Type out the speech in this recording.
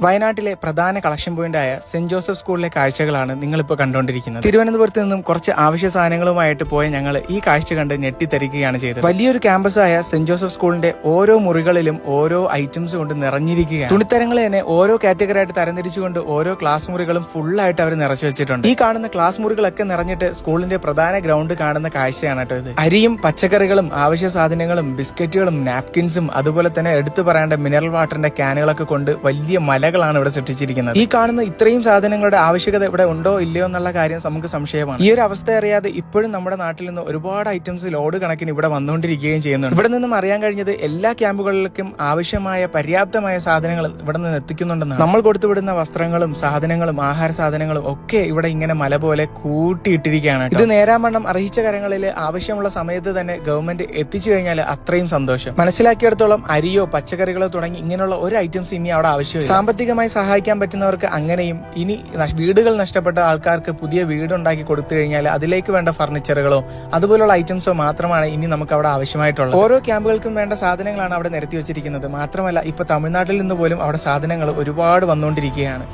വയനാട്ടിലെ പ്രധാന collection പോയിന്റായ saint Joseph സ്കൂളിലെ കാഴ്ചകളാണ് നിങ്ങളിപ്പോൾ കണ്ടുകൊണ്ടിരിക്കുന്നത്. തിരുവനന്തപുരത്ത് നിന്നും കുറച്ച് ആവശ്യ സാധനങ്ങളുമായിട്ട് പോയ ഞങ്ങൾ ഈ കാഴ്ച കണ്ട് ഞെട്ടിത്തരിക്കുകയാണ് ചെയ്തത്. വലിയൊരു ക്യാമ്പസായ സെന്റ് ജോസഫ് സ്കൂളിന്റെ ഓരോ മുറികളിലും ഓരോ ഐറ്റംസ് കൊണ്ട് നിറഞ്ഞിരിക്കുകയാണ്. തുണിത്തരങ്ങൾ തന്നെ ഓരോ കാറ്റഗറി ആയിട്ട് തരംതിരിച്ചുകൊണ്ട് ഓരോ ക്ലാസ് മുറികളും ഫുള്ളായിട്ട് അവർ നിറച്ചു വെച്ചിട്ടുണ്ട്. ഈ കാണുന്ന ക്ലാസ് മുറികളൊക്കെ നിറഞ്ഞിട്ട് സ്കൂളിന്റെ പ്രധാന ഗ്രൗണ്ട് കാണുന്ന കാഴ്ചയാണ് കേട്ടോ ഇത്. അരിയും പച്ചക്കറികളും ആവശ്യ സാധനങ്ങളും ബിസ്ക്കറ്റുകളും നാപ്കിൻസും അതുപോലെ തന്നെ എടുത്തു പറയേണ്ട മിനറൽ വാട്ടറിന്റെ ക്യാനുകളൊക്കെ കൊണ്ട് വലിയ മലകളാണ് ഇവിടെ സൃഷ്ടിച്ചിരിക്കുന്നത്. ഈ കാണുന്ന ഇത്രയും സാധനങ്ങളുടെ ആവശ്യകത ഇവിടെ ഉണ്ടോ ഇല്ലയോ എന്നുള്ള കാര്യം നമുക്ക് സംശയമാണ്. ഈ ഒരു അവസ്ഥ അറിയാതെ ഇപ്പോഴും നമ്മുടെ നാട്ടിൽ നിന്ന് ഒരുപാട് ഐറ്റംസ് ലോഡ് കണക്കിന് ഇവിടെ വന്നുകൊണ്ടിരിക്കുകയും ചെയ്യുന്നുണ്ട്. ഇവിടെ നിന്നും അറിയാൻ കഴിഞ്ഞത് എല്ലാ ക്യാമ്പുകളിലേക്കും ആവശ്യമായ പര്യാപ്തമായ സാധനങ്ങൾ ഇവിടെ നിന്ന് എത്തിക്കുന്നുണ്ടെന്നാണ്. നമ്മൾ കൊടുത്തുവിടുന്ന വസ്ത്രങ്ങളും സാധനങ്ങളും ആഹാര സാധനങ്ങളും ഒക്കെ ഇവിടെ ഇങ്ങനെ മല പോലെ കൂട്ടിയിട്ടിരിക്കുകയാണ്. ഇത് നേരാവണ്ണം അർഹിച്ച കരങ്ങളിൽ ആവശ്യമുള്ള സമയത്ത് തന്നെ ഗവൺമെന്റ് എത്തിച്ചു കഴിഞ്ഞാൽ അത്രയും സന്തോഷം. മനസ്സിലാക്കിയിടത്തോളം അരിയോ പച്ചക്കറികളോ തുടങ്ങി ഇങ്ങനെയുള്ള ഒരു ഐറ്റംസ് ഇനി അവിടെ ആവശ്യമില്ല. സാമ്പത്തികമായി സഹായിക്കാൻ പറ്റുന്നവർക്ക് അങ്ങനെയും, ഇനി വീടുകൾ നഷ്ടപ്പെട്ട ആൾക്കാർക്ക് പുതിയ വീടുണ്ടാക്കി കൊടുത്തു കഴിഞ്ഞാൽ അതിലേക്ക് വേണ്ട ഫർണിച്ചറുകളോ അതുപോലുള്ള ഐറ്റംസോ മാത്രമാണ് ഇനി നമുക്ക് അവിടെ ആവശ്യമായിട്ടുള്ളത്. ഓരോ ക്യാമ്പുകൾക്കും വേണ്ട സാധനങ്ങളാണ് അവിടെ നിരത്തി വെച്ചിരിക്കുന്നത്. മാത്രമല്ല ഇപ്പൊ തമിഴ്നാട്ടിൽ നിന്ന് പോലും അവിടെ സാധനങ്ങൾ ഒരുപാട് വന്നുകൊണ്ടിരിക്കുകയാണ്.